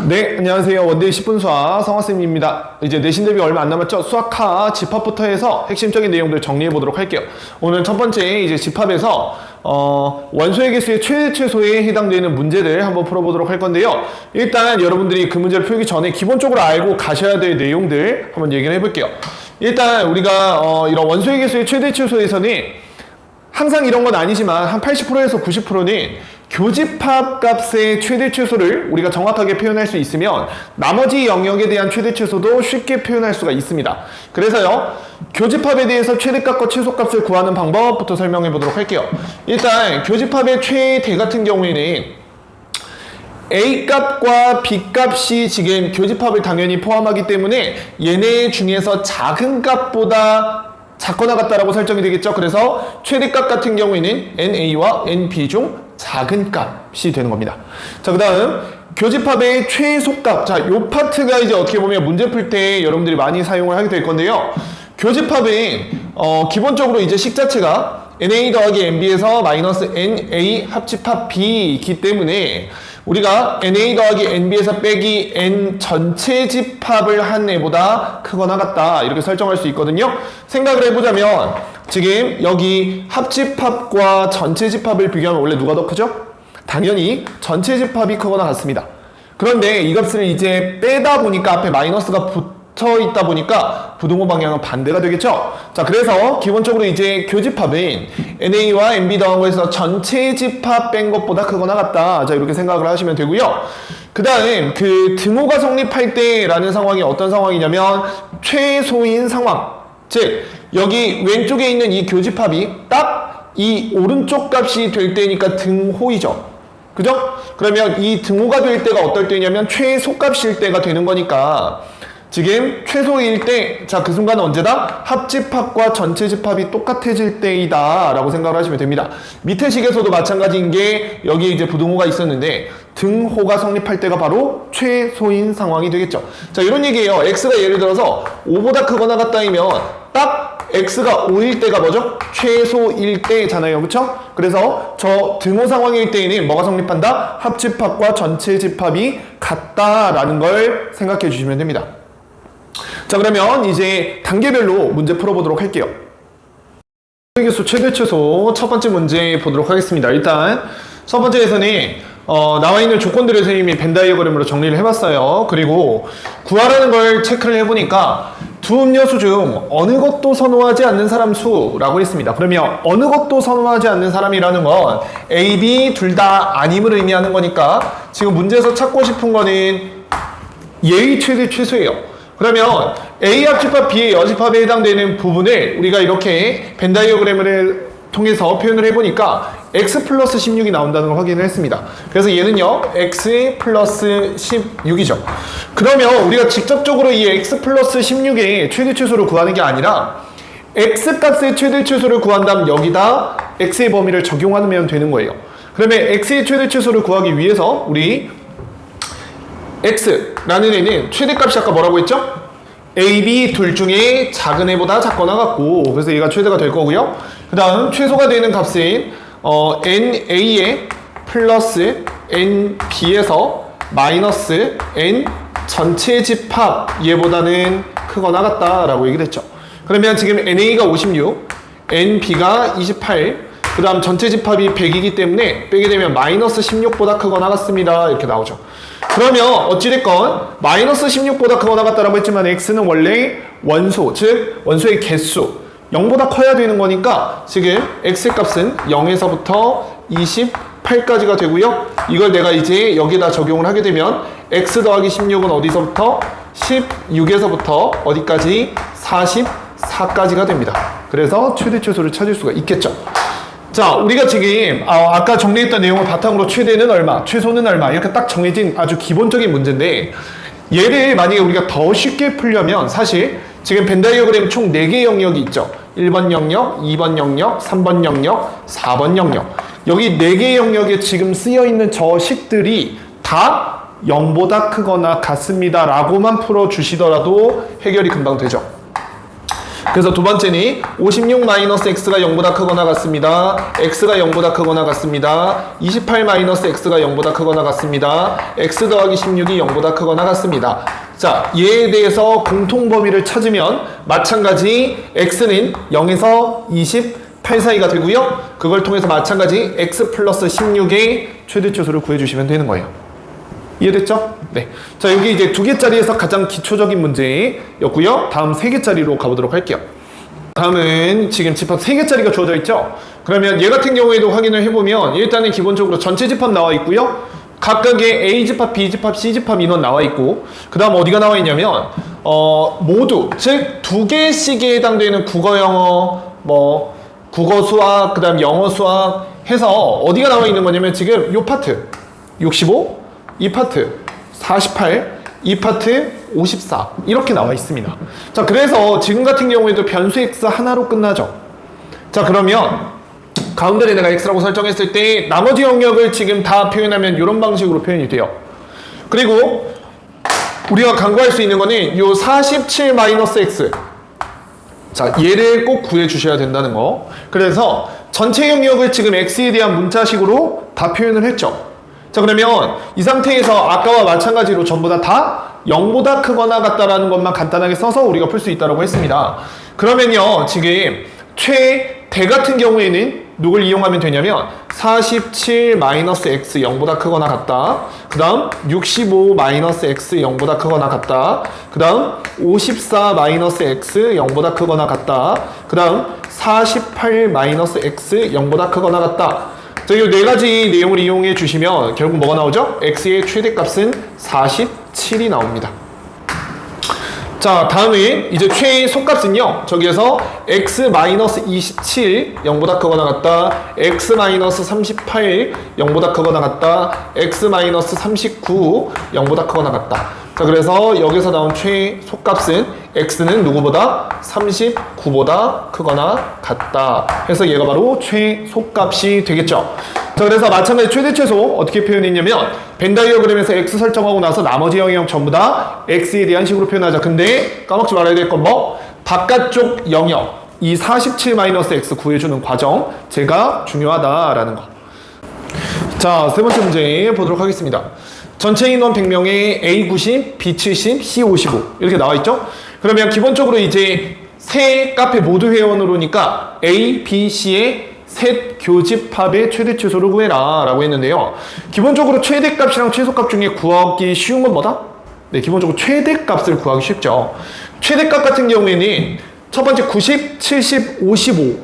네, 안녕하세요. 원데이 10분 수학 성화쌤입니다. 이제 내신 대비 얼마 안 남았죠? 수학하 집합부터 해서 핵심적인 내용들 정리해 보도록 할게요. 오늘 첫 번째 이제 집합에서 원소의 개수의 최대 최소에 해당되는 문제들 한번 풀어보도록 할 건데요. 일단 여러분들이 그 문제를 풀기 전에 기본적으로 알고 가셔야 될 내용들 한번 얘기를 해볼게요. 일단 우리가 이런 원소의 개수의 최대 최소에서는 항상 이런 건 아니지만 한 80%에서 90%는 교집합 값의 최대 최소를 우리가 정확하게 표현할 수 있으면 나머지 영역에 대한 최대 최소도 쉽게 표현할 수가 있습니다. 그래서요, 교집합에 대해서 최대값과 최소값을 구하는 방법부터 설명해 보도록 할게요. 일단 교집합의 최대 같은 경우에는 A값과 B값이 지금 교집합을 당연히 포함하기 때문에 얘네 중에서 작은 값보다 작거나 같다라고 설정이 되겠죠. 그래서 최대값 같은 경우에는 NA와 NB 중 작은 값이 되는 겁니다. 자, 그 다음 교집합의 최소값. 자, 요 파트가 이제 어떻게 보면 문제 풀 때 여러분들이 많이 사용을 하게 될 건데요. 교집합은 기본적으로 이제 식 자체가 NA 더하기 NB에서 마이너스 NA 합집합 B이기 때문에 우리가 NA 더하기 NB에서 빼기 N 전체 집합을 한 애보다 크거나 같다 이렇게 설정할 수 있거든요. 생각을 해보자면 지금 여기 합집합과 전체 집합을 비교하면 원래 누가 더 크죠? 당연히 전체 집합이 크거나 같습니다. 그런데 이 값을 이제 빼다 보니까 앞에 마이너스가 붙어 있다 보니까 부등호 방향은 반대가 되겠죠? 자, 그래서 기본적으로 이제 교집합은 NA와 NB 더한 거에서 전체 집합 뺀 것보다 크거나 같다. 자, 이렇게 생각을 하시면 되고요. 그 다음 그 등호가 성립할 때라는 상황이 어떤 상황이냐면 최소인 상황. 즉 여기 왼쪽에 있는 이 교집합이 딱 이 오른쪽 값이 될 때니까 등호이죠. 그죠? 그러면 이 등호가 될 때가 어떨 때냐면 최소값일 때가 되는 거니까 지금 최소일 때, 자, 그 순간은 언제다? 합집합과 전체 집합이 똑같아질 때이다 라고 생각을 하시면 됩니다. 밑에 식에서도 마찬가지인 게 여기 이제 부등호가 있었는데 등호가 성립할 때가 바로 최소인 상황이 되겠죠. 자, 이런 얘기예요. x가 예를 들어서 5보다 크거나 같다이면 딱 x가 5일 때가 뭐죠? 최소일 때잖아요. 그쵸? 그래서 저 등호 상황일 때에는 뭐가 성립한다? 합집합과 전체 집합이 같다라는 걸 생각해 주시면 됩니다. 자, 그러면 이제 단계별로 문제 풀어보도록 할게요. 개수 최대 최소 첫 번째 문제 보도록 하겠습니다. 일단 첫 번째에서는 나와 있는 조건들을 선생님이 벤 다이어그램으로 정리를 해봤어요. 그리고 구하라는 걸 체크를 해보니까 두 음료수 중 어느 것도 선호하지 않는 사람 수라고 했습니다. 그러면 어느 것도 선호하지 않는 사람이라는 건 A, B 둘 다 아님을 의미하는 거니까 지금 문제에서 찾고 싶은 거는 얘의 최대 최소예요. 그러면 A 합집합, B의 여집합에 해당되는 부분을 우리가 이렇게 벤 다이어그램을 통해서 표현을 해보니까 x 플러스 16이 나온다는 걸 확인을 했습니다. 그래서 얘는요 x 플러스 16이죠. 그러면 우리가 직접적으로 이 x 플러스 16의 최대 최소를 구하는 게 아니라 x 값의 최대 최소를 구한 다음 여기다 x의 범위를 적용하면 되는 거예요. 그러면 x의 최대 최소를 구하기 위해서 우리 x라는 애는 최대값이 아까 뭐라고 했죠? A, B 둘 중에 작은 애보다 작거나 같고, 그래서 얘가 최대가 될 거고요. 그 다음 최소가 되는 값은 NA에 플러스 NB에서 마이너스 N 전체 집합 얘보다는 크거나 같다라고 얘기를 했죠. 그러면 지금 NA가 56, NB가 28, 그 다음 전체 집합이 100이기 때문에 빼게 되면 마이너스 16보다 크거나 같습니다. 이렇게 나오죠. 그러면 어찌됐건 마이너스 16보다 크거나 같다라고 했지만 x는 원래 원소, 즉 원소의 개수 0보다 커야 되는 거니까 지금 x의 값은 0에서부터 28까지가 되고요. 이걸 내가 이제 여기다 적용을 하게 되면 x 더하기 16은 어디서부터? 16에서부터 어디까지? 44까지가 됩니다. 그래서 최대 최소를 찾을 수가 있겠죠. 자, 우리가 지금 아까 정리했던 내용을 바탕으로 최대는 얼마, 최소는 얼마 이렇게 딱 정해진 아주 기본적인 문제인데 얘를 만약에 우리가 더 쉽게 풀려면 사실 지금 벤 다이어그램 총 4개 영역이 있죠. 1번 영역, 2번 영역, 3번 영역, 4번 영역. 여기 4개 영역에 지금 쓰여있는 저 식들이 다 0보다 크거나 같습니다 라고만 풀어주시더라도 해결이 금방 되죠. 그래서 두 번째는 56 마이너스 x가 0보다 크거나 같습니다. x가 0보다 크거나 같습니다. 28 마이너스 x가 0보다 크거나 같습니다. x 더하기 16이 0보다 크거나 같습니다. 자, 얘에 대해서 공통 범위를 찾으면 마찬가지 x는 0에서 28 사이가 되고요. 그걸 통해서 마찬가지 x 플러스 16의 최대치수를 구해주시면 되는 거예요. 이해됐죠? 네. 자, 여기 이제 2개짜리에서 가장 기초적인 문제였고요. 다음 3개짜리로 가보도록 할게요. 다음은 지금 집합 3개짜리가 주어져 있죠? 그러면 얘 같은 경우에도 확인을 해보면 일단은 기본적으로 전체 집합 나와 있고요. 각각의 A집합, B집합, C집합 인원 나와 있고, 그 다음 어디가 나와 있냐면 모두, 즉 2개씩에 해당되는 국어, 영어, 국어, 수학, 그 다음 영어, 수학 해서 어디가 나와 있는 거냐면 지금 요 파트 65, 이 파트 48, 이 파트 54 이렇게 나와 있습니다. 자, 그래서 지금 같은 경우에도 변수 x 하나로 끝나죠. 자, 그러면 가운데에 내가 x라고 설정했을 때 나머지 영역을 지금 다 표현하면 이런 방식으로 표현이 돼요. 그리고 우리가 간구할 수 있는 거는 요 47-x, 자, 얘를 꼭 구해 주셔야 된다는 거. 그래서 전체 영역을 지금 x에 대한 문자식으로 다 표현을 했죠. 자, 그러면 이 상태에서 아까와 마찬가지로 전부 다 0보다 크거나 같다라는 것만 간단하게 써서 우리가 풀 수 있다고 했습니다. 그러면요, 지금 최대 같은 경우에는 누굴 이용하면 되냐면 47-x 0보다 크거나 같다. 그 다음 65-x 0보다 크거나 같다. 그 다음 54-x 0보다 크거나 같다. 그 다음 48-x 0보다 크거나 같다. 자, 이 4가지 내용을 이용해 주시면 결국 뭐가 나오죠? x의 최대값은 47이 나옵니다. 자, 다음에 이제 최소값은요, 저기에서 x-27 0보다 크거나 같다, x-38 0보다 크거나 같다, x-39 0보다 크거나 같다. 자, 그래서 여기서 나온 최소값은 x는 누구보다 39보다 크거나 같다 해서 얘가 바로 최소값이 되겠죠. 자, 그래서 마찬가지 최대 최소 어떻게 표현했냐면 벤 다이어그램에서 x 설정하고 나서 나머지 영역 전부 다 x에 대한 식으로 표현하자. 근데 까먹지 말아야 될 건 뭐? 바깥쪽 영역 이 47-x 구해주는 과정, 제가 중요하다라는 거. 자, 세 번째 문제 보도록 하겠습니다. 전체 인원 100명에 A 90, B 70, C 55 이렇게 나와 있죠? 그러면 기본적으로 이제 세 카페 모두 회원으로니까 A, B, C의 셋 교집합의 최대 최소를 구해라 라고 했는데요. 기본적으로 최대값이랑 최소값 중에 구하기 쉬운 건 뭐다? 네, 기본적으로 최대값을 구하기 쉽죠. 최대값 같은 경우에는 첫 번째 90, 70, 55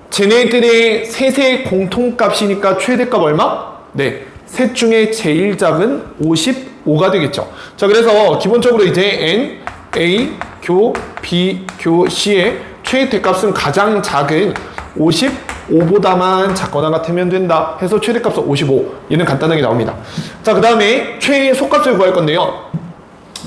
쟤네들의 셋의 공통값이니까 최대값 얼마? 네, 셋 중에 제일 작은 55가 되겠죠. 자, 그래서 기본적으로 이제 N, A, 교, B, 교, C의 최대값은 가장 작은 55보다만 작거나 같으면 된다 해서 최대값은 55. 얘는 간단하게 나옵니다. 자, 그 다음에 최소값을 구할 건데요.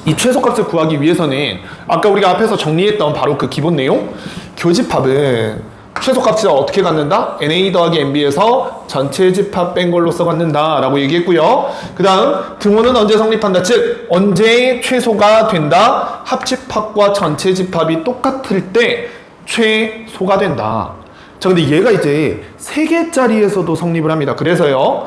이 최소값을 구하기 위해서는 아까 우리가 앞에서 정리했던 바로 그 기본 내용, 교집합은 최소값을 어떻게 갖는다? NA 더하기 NB에서 전체 집합 뺀 걸로써 갖는다 라고 얘기했고요. 그 다음 등호는 언제 성립한다? 즉 언제 최소가 된다? 합집합과 전체 집합이 똑같을 때 최소가 된다. 자, 근데 얘가 이제 3개짜리에서도 성립을 합니다. 그래서요,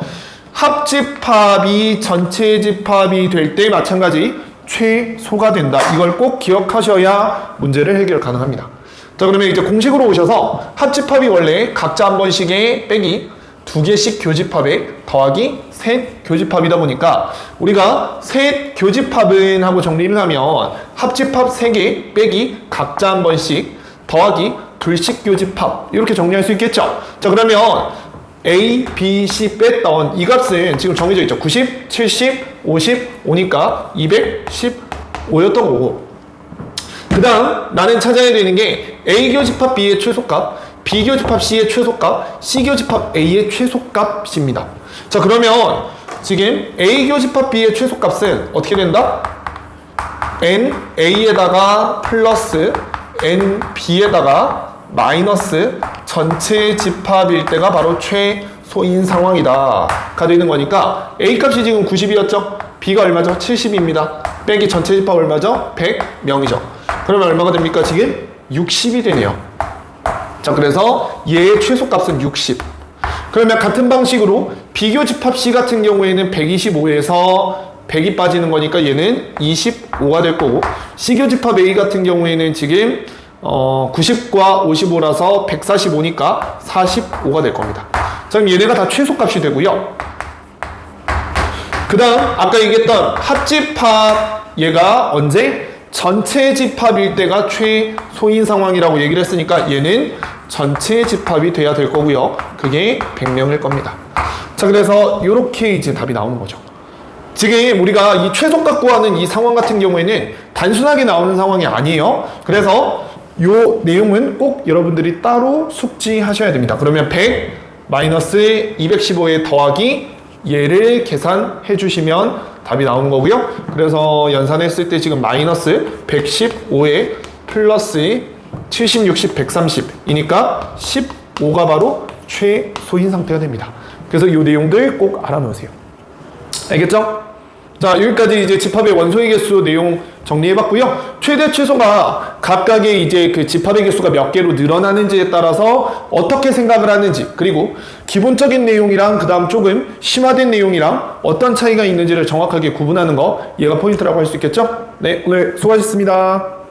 합집합이 전체 집합이 될 때 마찬가지 최소가 된다. 이걸 꼭 기억하셔야 문제를 해결 가능합니다. 자, 그러면 이제 공식으로 오셔서 합집합이 원래 각자 한 번씩의 빼기 2개씩 교집합에 더하기 셋 교집합이다 보니까 우리가 셋 교집합은 하고 정리를 하면 합집합 3개 빼기 각자 한 번씩 더하기 둘씩 교집합 이렇게 정리할 수 있겠죠. 자, 그러면 A, B, C 뺐던 이 값은 지금 정해져 있죠. 90, 70, 55니까 215였던 거고, 그 다음 나는 찾아야 되는 게 A 교집합 B의 최소값, B 교집합 C의 최소값, C 교집합 A의 최소값입니다. 자, 그러면 지금 A 교집합 B의 최소값은 어떻게 된다? N A에다가 플러스 N B에다가 마이너스 전체 집합일 때가 바로 최소인 상황이다 가 되는 거니까 A 값이 지금 90이었죠? B가 얼마죠? 70입니다. 빼기 전체 집합 얼마죠? 100명이죠. 그러면 얼마가 됩니까? 지금 60이 되네요. 자, 그래서 얘의 최소값은 60. 그러면 같은 방식으로 비교 집합 C 같은 경우에는 125에서 100이 빠지는 거니까 얘는 25가 될 거고, C교 집합 A 같은 경우에는 지금 90과 55라서 145니까 45가 될 겁니다. 자, 그럼 얘네가 다 최소값이 되고요. 그 다음 아까 얘기했던 합집합, 얘가 언제? 전체 집합일 때가 최소인 상황이라고 얘기를 했으니까 얘는 전체 집합이 돼야 될 거고요. 그게 100명일 겁니다. 자, 그래서 이렇게 이제 답이 나오는 거죠. 지금 우리가 이 최소값 구하는 이 상황 같은 경우에는 단순하게 나오는 상황이 아니에요. 그래서 이 내용은 꼭 여러분들이 따로 숙지하셔야 됩니다. 그러면 100 마이너스 215에 더하기 얘를 계산해 주시면 답이 나오는 거고요. 그래서 연산했을 때 지금 마이너스 115에 플러스 70, 60, 130이니까 15가 바로 최소인 상태가 됩니다. 그래서 이 내용들 꼭 알아놓으세요. 알겠죠? 자, 여기까지 이제 집합의 원소의 개수 내용 정리해봤고요. 최대 최소가 각각의 이제 그 집합의 개수가 몇 개로 늘어나는지에 따라서 어떻게 생각을 하는지, 그리고 기본적인 내용이랑 그 다음 조금 심화된 내용이랑 어떤 차이가 있는지를 정확하게 구분하는 거, 얘가 포인트라고 할 수 있겠죠? 네, 오늘 수고하셨습니다.